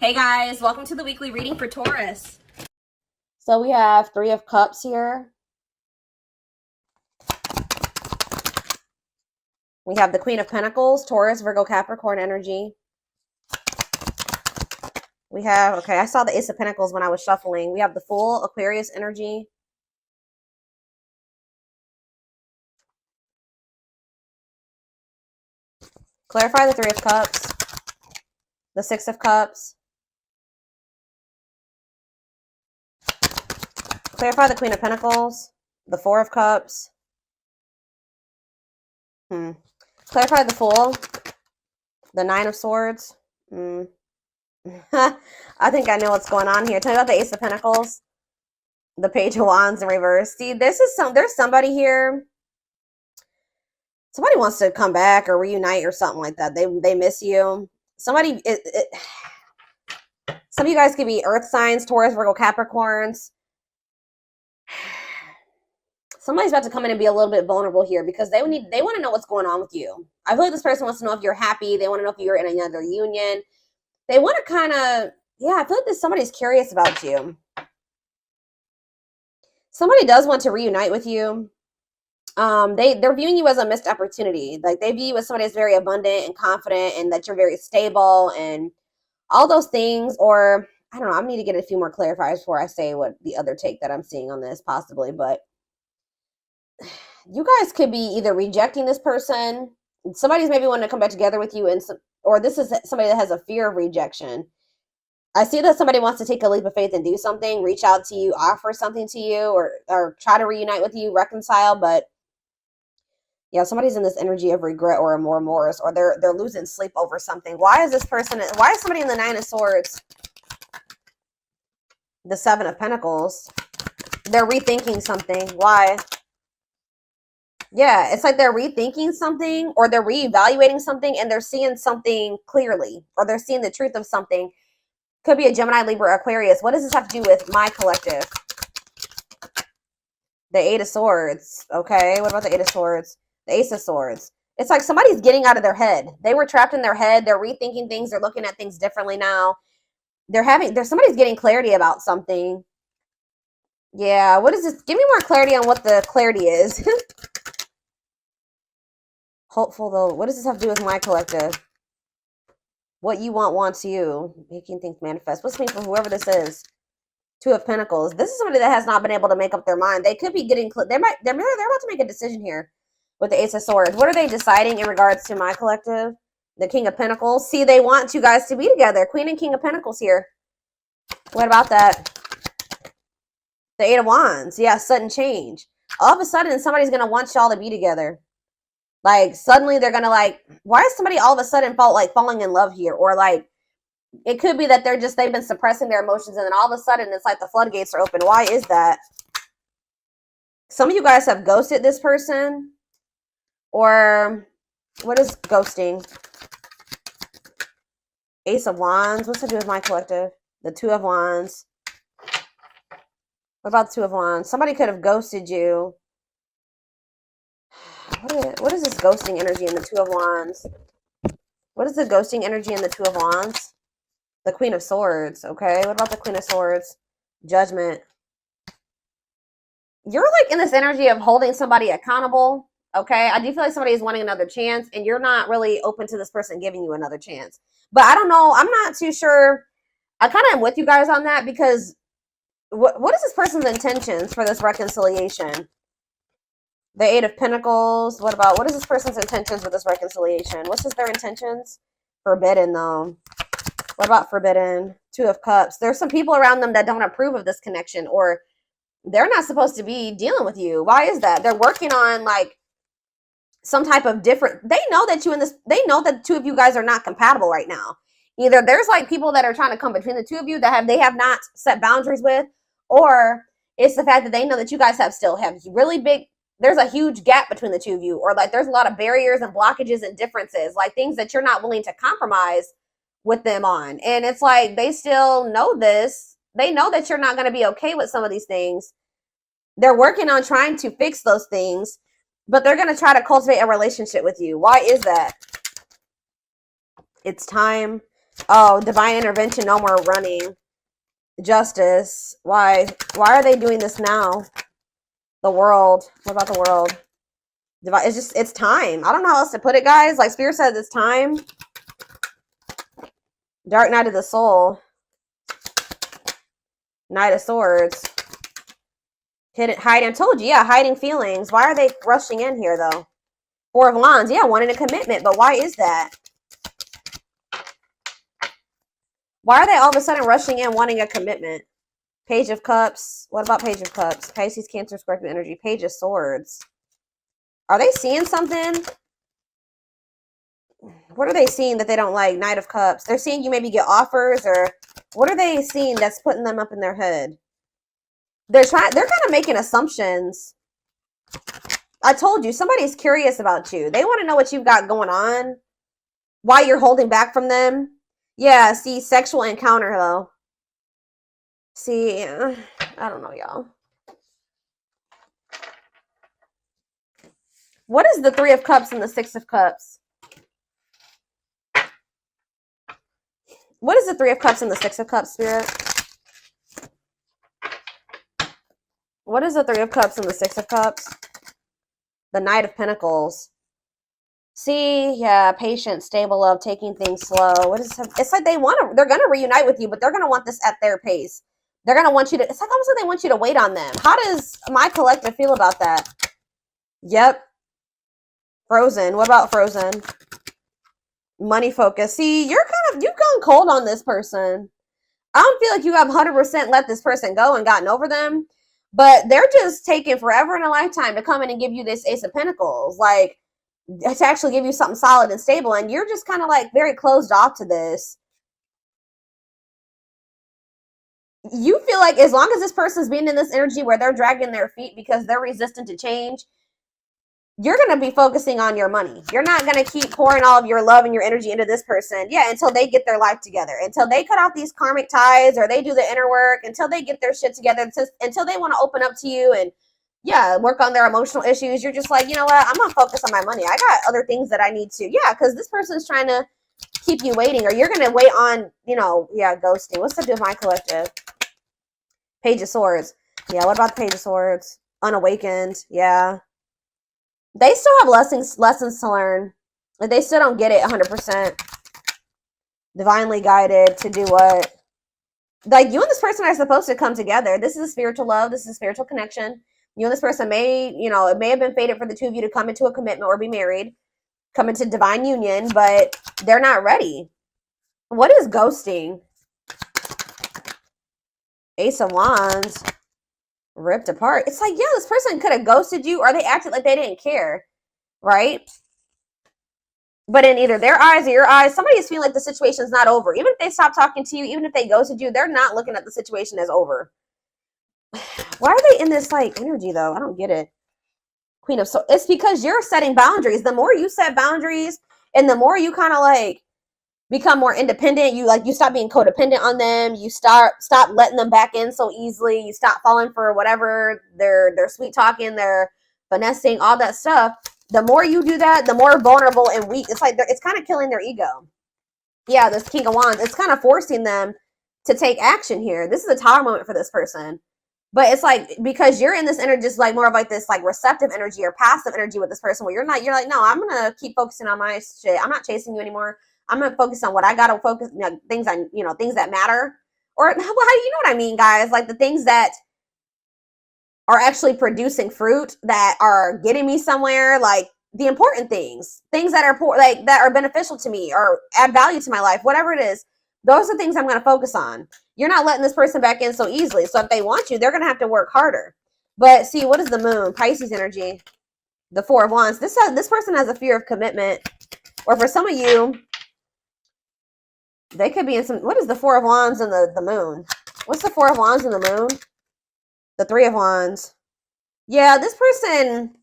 Hey guys, welcome to the weekly reading for Taurus. So we have Three of Cups here. We have the Queen of Pentacles, Taurus, Virgo, Capricorn energy. We have, okay, I saw the Ace of Pentacles when I was shuffling. We have the Fool, Aquarius energy. Clarify the Three of Cups, the Six of Cups. Clarify the Queen of Pentacles, the Four of Cups. Clarify the Fool, the Nine of Swords. I think I know what's going on here. Tell me about the Ace of Pentacles, the Page of Wands in reverse. See, there's somebody here. Somebody wants to come back or reunite or something like that. They miss you. Some of you guys could be earth signs, Taurus, Virgo, Capricorns. Somebody's about to come in and be a little bit vulnerable here because they want to know what's going on with you. I feel like this person wants to know if you're happy. They want to know if you're in another union. They want to kind of, yeah, I feel like somebody's curious about you. Somebody does want to reunite with you. They're viewing you as a missed opportunity. Like they view you as somebody that's very abundant and confident and that you're very stable and all those things. Or I don't know, I need to get a few more clarifiers before I say what the other take that I'm seeing on this possibly. But you guys could be either rejecting this person. Somebody's maybe wanting to come back together with you, or this is somebody that has a fear of rejection. I see that somebody wants to take a leap of faith and do something, reach out to you, offer something to you, or try to reunite with you, reconcile. But yeah, somebody's in this energy of regret or remorse, or they're losing sleep over something. Why is somebody in the Nine of Swords? The Seven of Pentacles. They're rethinking something. Why? Yeah, it's like they're rethinking something or they're reevaluating something and they're seeing something clearly or they're seeing the truth of something. Could be a Gemini, Libra, Aquarius. What does this have to do with my collective? The Eight of Swords. Okay, what about the Eight of Swords? The Ace of Swords. It's like somebody's getting out of their head. They were trapped in their head. They're rethinking things. They're looking at things differently now. Somebody's getting clarity about something. Yeah, what is this? Give me more clarity on what the clarity is. Hopeful though. What does this have to do with my collective? What you want wants you. Making things manifest. What's this mean for whoever this is? Two of Pentacles. This is somebody that has not been able to make up their mind. They could be getting. They're about to make a decision here with the Ace of Swords. What are they deciding in regards to my collective? The King of Pentacles. See, they want you guys to be together. Queen and King of Pentacles here. What about that? The Eight of Wands. Yeah, sudden change. All of a sudden, somebody's gonna want y'all to be together. Like suddenly they're gonna like, why is somebody all of a sudden falling in love here? Or like it could be that they've been suppressing their emotions and then all of a sudden it's like the floodgates are open. Why is that? Some of you guys have ghosted this person. Or what is ghosting? Ace of Wands. What's to do with my collective? The Two of Wands. What about the Two of Wands? Somebody could have ghosted you. What is this ghosting energy in the Two of Wands? What is the ghosting energy in the Two of Wands? The Queen of Swords. Okay, what about the Queen of Swords? Judgment. You're like in this energy of holding somebody accountable. Okay, I do feel like somebody is wanting another chance and you're not really open to this person giving you another chance. But I don't know. I'm not too sure. I kind of am with you guys on that because what is this person's intentions for this reconciliation? The Eight of Pentacles. What is this person's intentions with this reconciliation? What's their intentions? Forbidden, though. What about forbidden? Two of Cups. There's some people around them that don't approve of this connection or they're not supposed to be dealing with you. Why is that? They're working on like some type of different, they know that they know that the two of you guys are not compatible right now. Either there's like people that are trying to come between the two of you that they have not set boundaries with, or it's the fact that they know that you guys still have really big, there's a huge gap between the two of you, or like there's a lot of barriers and blockages and differences, like things that you're not willing to compromise with them on. And it's like they still know this. They know that you're not going to be okay with some of these things. They're working on trying to fix those things, but they're going to try to cultivate a relationship with you. Why is that? It's time. Oh, divine intervention, no more running. Justice. Why? Why are they doing this now? The world. What about the world? It's just, it's time. I don't know how else to put it, guys. Like Spirit says, it's time. Dark Night of the Soul. Knight of Swords. Hiding. I told you, yeah, hiding feelings. Why are they rushing in here, though? Four of Wands. Yeah, wanting a commitment, but why is that? Why are they all of a sudden rushing in wanting a commitment? Page of Cups. What about Page of Cups? Pisces, Cancer, Scorpio energy. Page of Swords. Are they seeing something? What are they seeing that they don't like? Knight of Cups. They're seeing you maybe get offers, or what are they seeing that's putting them up in their head? They're kind of making assumptions. I told you, somebody's curious about you. They want to know what you've got going on. Why you're holding back from them. Yeah, see, sexual encounter, though. See, I don't know, y'all. What is the Three of Cups and the Six of Cups? What is the Three of Cups and the Six of Cups, Spirit? What is the Three of Cups and the Six of Cups? The Knight of Pentacles. See, yeah, patient, stable love, taking things slow. What is it? It's like they're gonna reunite with you, but they're gonna want this at their pace. They're gonna want you to, it's like almost like they want you to wait on them. How does my collective feel about that? Yep. Frozen. What about Frozen? Money focus. See, you've gone cold on this person. I don't feel like you have 100% let this person go and gotten over them, but they're just taking forever in a lifetime to come in and give you this Ace of Pentacles, like to actually give you something solid and stable, and you're just kind of like very closed off to this. You feel like as long as this person's being in this energy where they're dragging their feet because they're resistant to change, you're going to be focusing on your money. You're not going to keep pouring all of your love and your energy into this person. Yeah, until they get their life together. Until they cut out these karmic ties, or they do the inner work. Until they get their shit together. Until they want to open up to you and, yeah, work on their emotional issues. You're just like, you know what? I'm going to focus on my money. I got other things that I need to. Yeah, because this person's trying to keep you waiting. Or you're going to wait on, you know, yeah, ghosting. What's up with my collective? Page of Swords. Yeah, what about the Page of Swords? Unawakened. Yeah. They still have lessons to learn. They still don't get it 100%. Divinely guided to do what? Like, you and this person are supposed to come together. This is a spiritual love. This is a spiritual connection. You and this person may, you know, it may have been fated for the two of you to come into a commitment or be married, come into divine union, but they're not ready. What is ghosting? Ace of Wands. Ripped apart. It's like, yeah, this person could have ghosted you, or they acted like they didn't care, right? But in either their eyes or your eyes, somebody is feeling like the situation's not over. Even if they stop talking to you, even if they ghosted you, they're not looking at the situation as over. Why are they in this like energy though? I don't get it. Queen of Swords. It's because you're setting boundaries. The more you set boundaries, and the more you kind of like become more independent, you stop being codependent on them. You stop letting them back in so easily. You stop falling for whatever they're sweet talking, they're finessing, all that stuff. The more you do that, the more vulnerable and weak. It's like it's kind of killing their ego. Yeah, this King of Wands. It's kind of forcing them to take action here. This is a Tower moment for this person. But it's like, because you're in this energy, just like more of like this like receptive energy or passive energy with this person, where you're like, no, I'm gonna keep focusing on my shit. I'm not chasing you anymore. I'm gonna focus on what I gotta focus, things that matter, or how do you know what I mean, guys? Like the things that are actually producing fruit, that are getting me somewhere, like the important things that are that are beneficial to me or add value to my life, whatever it is. Those are things I'm gonna focus on. You're not letting this person back in so easily. So if they want you, they're gonna have to work harder. But see, what is the Moon? Pisces energy. The Four of Wands. This person has a fear of commitment, or for some of you, they could be in some, what is the Four of Wands and the Moon? What's the Four of Wands and the Moon? The Three of Wands. Yeah, this person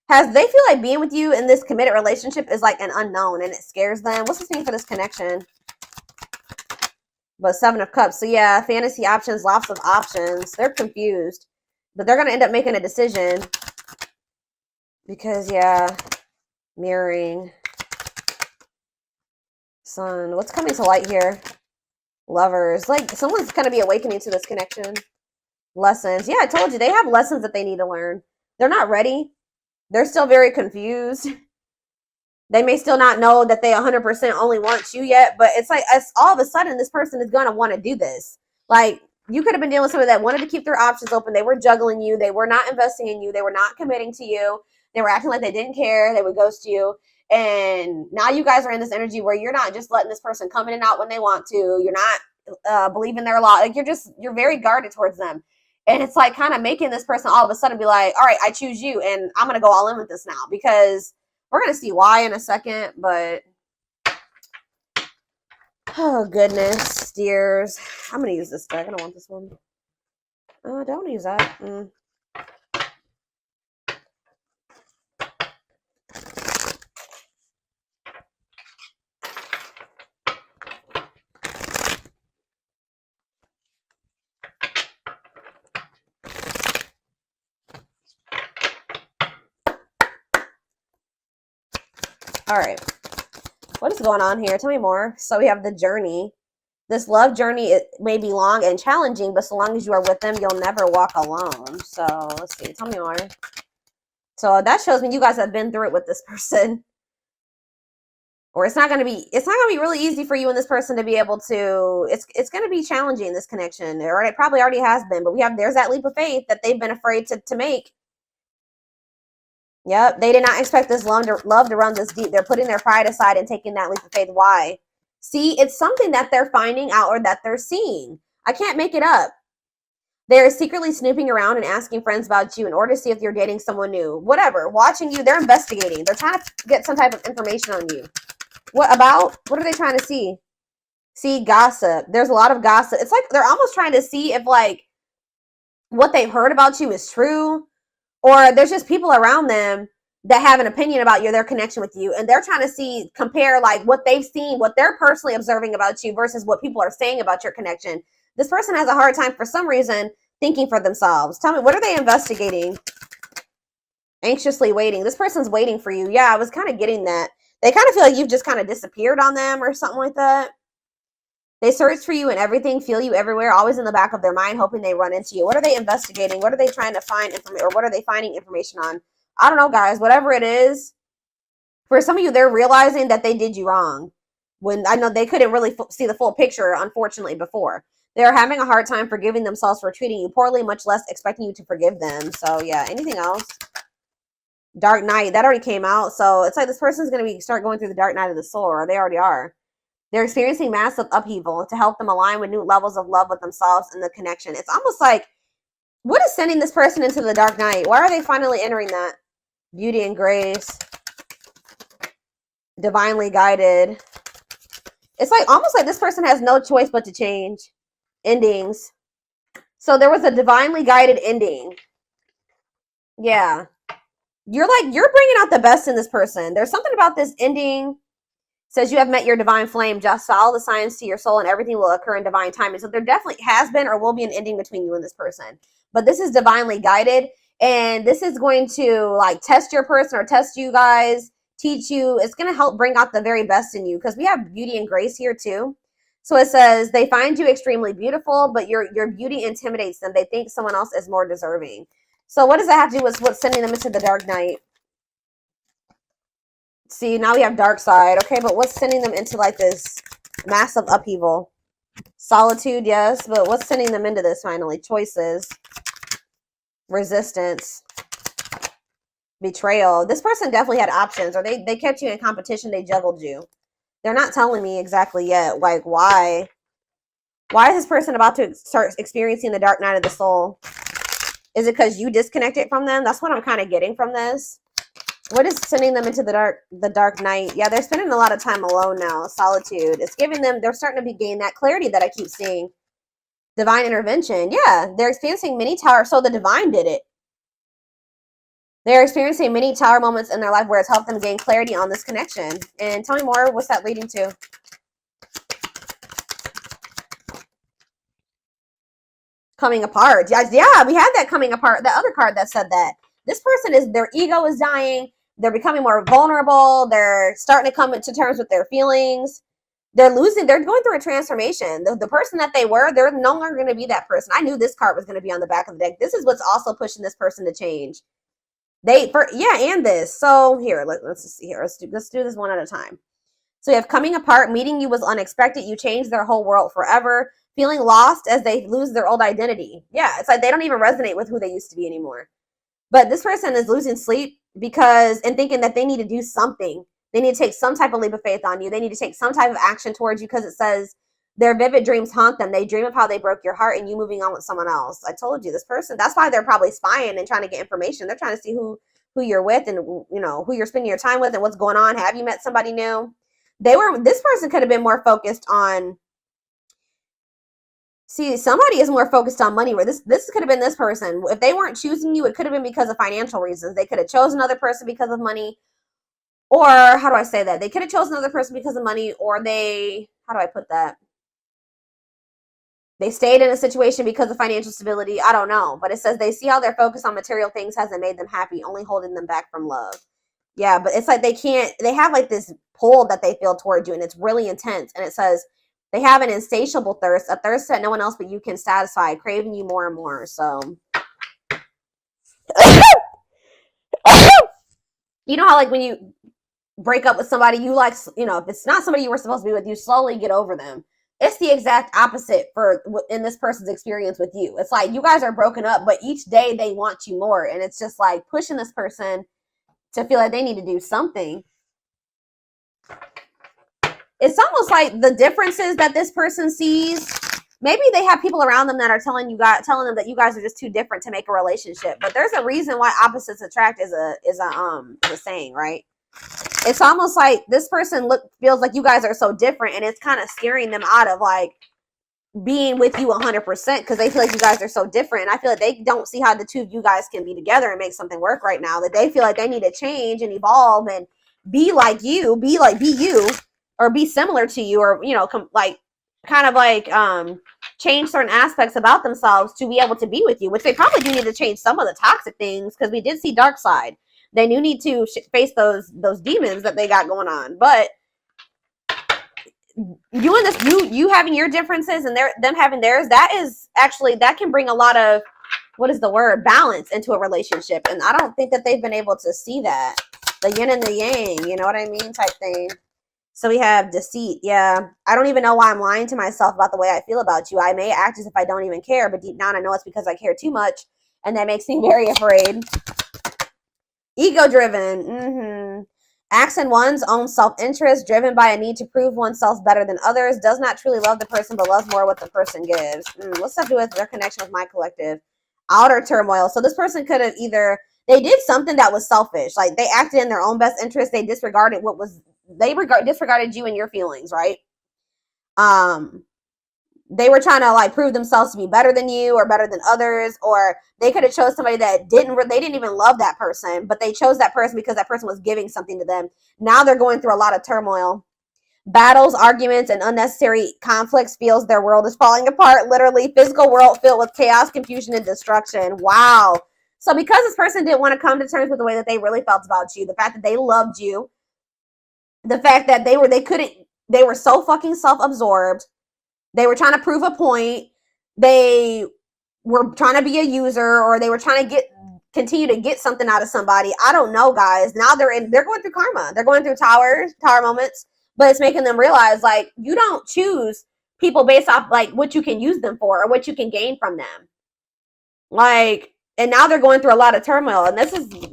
they feel like being with you in this committed relationship is like an unknown, and it scares them. What's this mean for this connection? But Seven of Cups. So yeah, fantasy options, lots of options. They're confused, but they're going to end up making a decision because, yeah, mirroring. Sun. What's coming to light here? Lovers. Like, someone's going to be awakening to this connection. Lessons. Yeah, I told you. They have lessons that they need to learn. They're not ready. They're still very confused. They may still not know that they 100% only want you yet, but it's like all of a sudden this person is going to want to do this. Like, you could have been dealing with somebody that wanted to keep their options open. They were juggling you. They were not investing in you. They were not committing to you. They were acting like they didn't care. They would ghost you. And now you guys are in this energy where you're not just letting this person come in and out when they want to. You're not believing their law. Like, you're very guarded towards them. And it's like kind of making this person all of a sudden be like, all right, I choose you. And I'm going to go all in with this now, because we're going to see why in a second. But oh, goodness, dears. I'm going to use this deck. I don't want this one. I don't want to use that. All right. What is going on here? Tell me more. So we have the journey. This love journey, it may be long and challenging, but so long as you are with them, you'll never walk alone. So let's see. Tell me more. So that shows me you guys have been through it with this person. Or it's not going to be really easy for you and this person to be able to, it's going to be challenging, this connection. Or it probably already has been, but there's that leap of faith that they've been afraid to make. Yep, they did not expect this love to run this deep. They're putting their pride aside and taking that leap of faith. Why? See, it's something that they're finding out or that they're seeing. I can't make it up. They're secretly snooping around and asking friends about you in order to see if you're dating someone new. Whatever, watching you, they're investigating. They're trying to get some type of information on you. What about? What are they trying to see? See, gossip. There's a lot of gossip. It's like they're almost trying to see if, like, what they've heard about you is true. Or there's just people around them that have an opinion about you, their connection with you, and they're trying to compare like what they've seen, what they're personally observing about you versus what people are saying about your connection. This person has a hard time for some reason thinking for themselves. Tell me, what are they investigating? Anxiously waiting. This person's waiting for you. Yeah, I was kind of getting that. They kind of feel like you've just kind of disappeared on them or something like that. They search for you and everything, feel you everywhere, always in the back of their mind, hoping they run into you. What are they investigating? What are they trying to find information, or what are they finding information on? I don't know, guys. Whatever it is, for some of you, they're realizing that they did you wrong. When I know they couldn't really see the full picture, unfortunately, before. They're having a hard time forgiving themselves for treating you poorly, much less expecting you to forgive them. So, yeah, anything else? Dark night, that already came out. So, it's like this person's going to start going through the dark night of the soul, or they already are. They're experiencing massive upheaval to help them align with new levels of love with themselves and the connection. It's almost like, what is sending this person into the dark night? Why are they finally entering that? Beauty and grace. Divinely guided. It's like almost like this person has no choice but to change. Endings. So there was a divinely guided ending. Yeah. You're bringing out the best in this person. There's something about this ending. Says you have met your divine flame. Just follow the signs to your soul and everything will occur in divine timing. So there definitely has been or will be an ending between you and this person. But this is divinely guided. And this is going to like test your person or test you guys, teach you. It's going to help bring out the very best in you, because we have beauty and grace here too. So it says they find you extremely beautiful, but your beauty intimidates them. They think someone else is more deserving. So what does that have to do with what's sending them into the dark night? See, now we have dark side. Okay, but what's sending them into like this massive upheaval? Solitude, yes, but what's sending them into this finally? Choices. Resistance. Betrayal. This person definitely had options, or they kept you in competition. They juggled you. They're not telling me exactly yet. Like, why? Why is this person about to start experiencing the dark night of the soul? Is it because you disconnected from them? That's what I'm kind of getting from this. What is sending them into the dark night? Yeah, they're spending a lot of time alone now. Solitude. It's giving them, they're starting to gain that clarity that I keep seeing. Divine intervention. Yeah, they're experiencing many tower. So the divine did it. They're experiencing many tower moments in their life where it's helped them gain clarity on this connection. And tell me more. What's that leading to? Coming apart. Yeah, we had that coming apart. The other card that said that. This person is, their ego is dying. They're becoming more vulnerable. They're starting to come to terms with their feelings. they're going through a transformation. The person that they were, they're no longer going to be that person. I knew this card was going to be on the back of the deck. This is what's also pushing this person to change. And this. So here, let's just see here. Let's do this one at a time. So you have coming apart, meeting you was unexpected. You changed their whole world forever. Feeling lost as they lose their old identity. Yeah, it's like they don't even resonate with who they used to be anymore. But this person is losing sleep and thinking that they need to do something. They need to take some type of leap of faith on you. They need to take some type of action towards you, because it says their vivid dreams haunt them. They dream of how they broke your heart and you moving on with someone else. I told you, this person, that's why they're probably spying and trying to get information. They're trying to see who you're with and, you know, who you're spending your time with and what's going on. Have you met somebody new? This person could have been more focused on, see, somebody is more focused on money, where this could have been this person. If they weren't choosing you, it could have been because of financial reasons. They could have chosen another person because of money. Or how do I say that? They could have chosen another person because of money, or how do I put that? They stayed in a situation because of financial stability. I don't know. But it says they see how their focus on material things hasn't made them happy, only holding them back from love. Yeah, but it's like they have like this pull that they feel towards you, and it's really intense. And it says they have an insatiable thirst, a thirst that no one else but you can satisfy, craving you more and more. So, you know how like when you break up with somebody, you like, you know, if it's not somebody you were supposed to be with, you slowly get over them. It's the exact opposite in this person's experience with you. It's like you guys are broken up, but each day they want you more. And it's just like pushing this person to feel like they need to do something. It's almost like the differences that this person sees, maybe they have people around them that are telling them that you guys are just too different to make a relationship. But there's a reason why opposites attract is a saying, right? It's almost like this person feels like you guys are so different, and it's kind of scaring them out of like being with you 100%, because they feel like you guys are so different. And I feel like they don't see how the two of you guys can be together and make something work right now. That they feel like they need to change and evolve and be like you, be you, or be similar to you, or, you know, change certain aspects about themselves to be able to be with you, which they probably do need to change some of the toxic things, because we did see dark side. They do need to face those demons that they got going on. But you having your differences and them having theirs, that can bring a lot of, balance into a relationship. And I don't think that they've been able to see that. The yin and the yang, you know what I mean, type thing. So we have deceit. Yeah, I don't even know why I'm lying to myself about the way I feel about you. I may act as if I don't even care, but deep down I know it's because I care too much, and that makes me very afraid. Ego-driven. Acts in one's own self-interest, driven by a need to prove oneself better than others, does not truly love the person, but loves more what the person gives. What's that do with their connection with my collective? Outer turmoil. So this person could have they did something that was selfish. Like they acted in their own best interest. They disregarded disregarded you and your feelings, right? They were trying to like prove themselves to be better than you or better than others, or they could have chose somebody that they didn't even love that person, but they chose that person because that person was giving something to them. Now they're going through a lot of turmoil. Battles, arguments, and unnecessary conflicts feels their world is falling apart, literally. Physical world filled with chaos, confusion, and destruction. Wow. So because this person didn't want to come to terms with the way that they really felt about you, the fact that they loved you, the fact that they were so fucking self-absorbed, they were trying to prove a point, they were trying to be a user, or they were trying to continue to get something out of somebody. I don't know, guys. Now they're going through karma. They're going through tower moments, but it's making them realize, like, you don't choose people based off like what you can use them for or what you can gain from them. Like, and now they're going through a lot of turmoil, and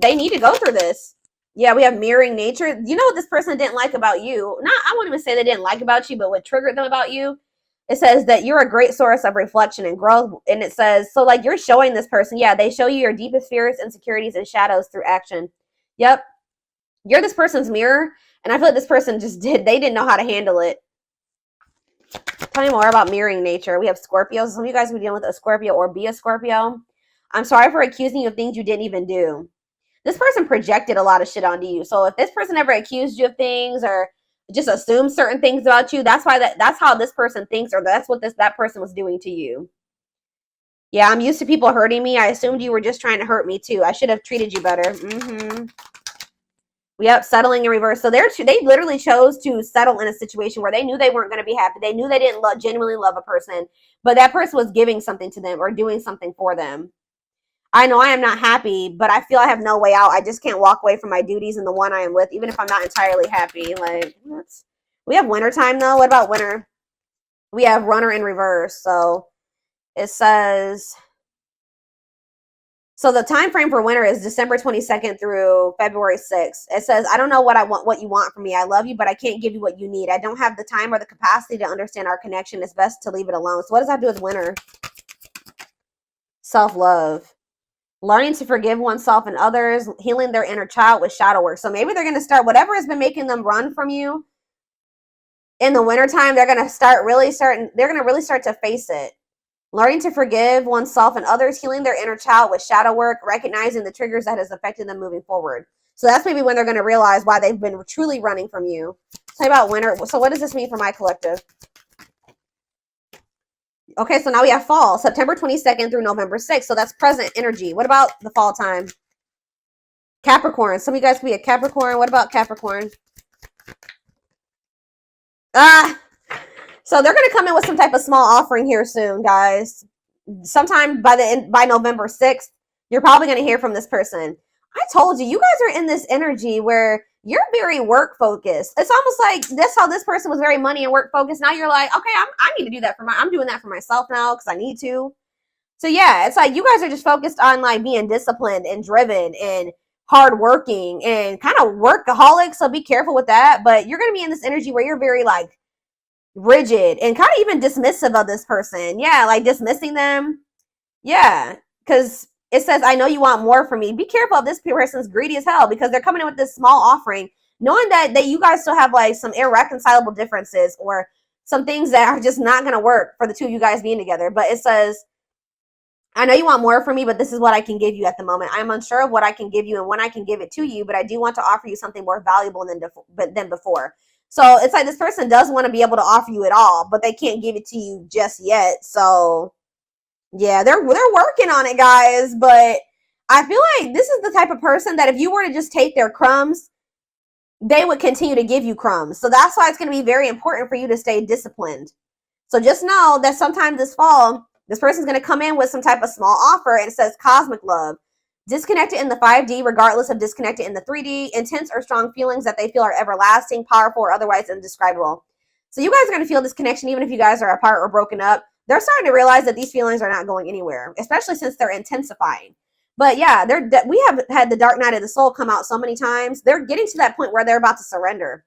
they need to go through this. Yeah, we have mirroring nature. You know what this person didn't like about you? I won't even say they didn't like about you, but what triggered them about you? It says that you're a great source of reflection and growth. And it says, so like you're showing this person, yeah, they show you your deepest fears, insecurities, and shadows through action. Yep. You're this person's mirror. And I feel like this person they didn't know how to handle it. Tell me more about mirroring nature. We have Scorpios. Some of you guys who are dealing with a Scorpio or be a Scorpio. I'm sorry for accusing you of things you didn't even do. This person projected a lot of shit onto you. So if this person ever accused you of things or just assume certain things about you, that's how this person thinks, or that's what that person was doing to you. Yeah, I'm used to people hurting me. I assumed you were just trying to hurt me too. I should have treated you better. Yep, settling in reverse. So they literally chose to settle in a situation where they knew they weren't going to be happy. They knew they didn't genuinely love a person, but that person was giving something to them or doing something for them. I know I am not happy, but I feel I have no way out. I just can't walk away from my duties and the one I am with, even if I'm not entirely happy. Like, we have winter time though. What about winter? We have runner in reverse. So it says, so the time frame for winter is December 22nd through February 6th. It says, I don't know what you want from me. I love you, but I can't give you what you need. I don't have the time or the capacity to understand our connection. It's best to leave it alone. So what does that do with winter? Self-love. Learning to forgive oneself and others, healing their inner child with shadow work. So maybe they're going to start, whatever has been making them run from you in the wintertime, they're going to really start to face it. Learning to forgive oneself and others, healing their inner child with shadow work, recognizing the triggers that has affected them moving forward. So that's maybe when they're going to realize why they've been truly running from you. Tell me about winter. So what does this mean for my collective? Okay, so now we have fall, September 22nd through November 6th. So that's present energy. What about the fall time? Capricorn. Some of you guys could be a Capricorn. What about Capricorn? So they're going to come in with some type of small offering here soon, guys. Sometime by November 6th, you're probably going to hear from this person. I told you, you guys are in this energy where you're very work focused. It's almost like that's how this person was very money and work focused. Now you're like, okay, I need to do that I'm doing that for myself now because I need to. So yeah, it's like you guys are just focused on like being disciplined and driven and hardworking and kind of workaholic. So be careful with that. But you're going to be in this energy where you're very like rigid and kind of even dismissive of this person. Yeah, like dismissing them. Yeah, because it says, I know you want more from me. Be careful if this person's greedy as hell because they're coming in with this small offering, knowing that you guys still have like some irreconcilable differences or some things that are just not going to work for the two of you guys being together. But it says, I know you want more from me, but this is what I can give you at the moment. I'm unsure of what I can give you and when I can give it to you, but I do want to offer you something more valuable than before. So it's like this person does want to be able to offer you it all, but they can't give it to you just yet. So yeah, they're working on it, guys. But I feel like this is the type of person that if you were to just take their crumbs, they would continue to give you crumbs. So that's why it's going to be very important for you to stay disciplined. So just know that sometime this fall, this person's going to come in with some type of small offer and it says cosmic love. Disconnected in the 5D, regardless of disconnected in the 3D, intense or strong feelings that they feel are everlasting, powerful, or otherwise indescribable. So you guys are going to feel this connection even if you guys are apart or broken up. They're starting to realize that these feelings are not going anywhere, especially since they're intensifying. But yeah, we have had the dark night of the soul come out so many times. They're getting to that point where they're about to surrender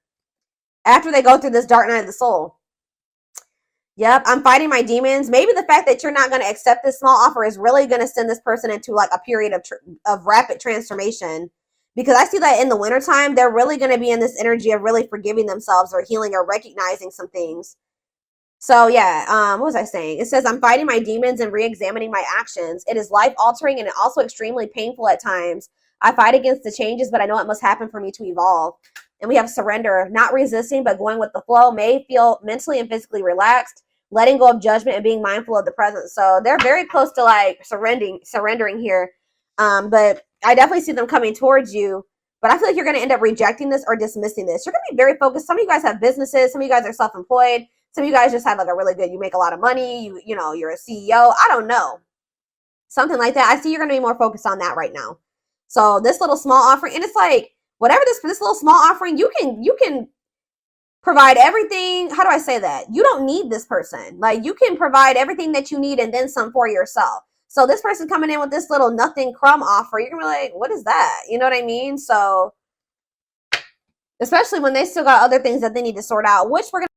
after they go through this dark night of the soul. Yep, I'm fighting my demons. Maybe the fact that you're not going to accept this small offer is really going to send this person into like a period of rapid transformation. Because I see that in the wintertime, they're really going to be in this energy of really forgiving themselves or healing or recognizing some things. So yeah, what was I saying? It says, I'm fighting my demons and re-examining my actions. It is life-altering and also extremely painful at times. I fight against the changes, but I know it must happen for me to evolve. And we have surrender, not resisting, but going with the flow, may feel mentally and physically relaxed, letting go of judgment and being mindful of the present. So they're very close to like surrendering here. But I definitely see them coming towards you. But I feel like you're going to end up rejecting this or dismissing this. You're going to be very focused. Some of you guys have businesses. Some of you guys are self-employed. Some of you guys just have like a really good, you make a lot of money. You know, you're a CEO. I don't know. Something like that. I see you're going to be more focused on that right now. So this little small offering, and it's like, whatever this little small offering, you can provide everything. How do I say that? You don't need this person. Like you can provide everything that you need and then some for yourself. So this person coming in with this little nothing crumb offer, you're gonna be like, what is that? You know what I mean? So especially when they still got other things that they need to sort out, which we're gonna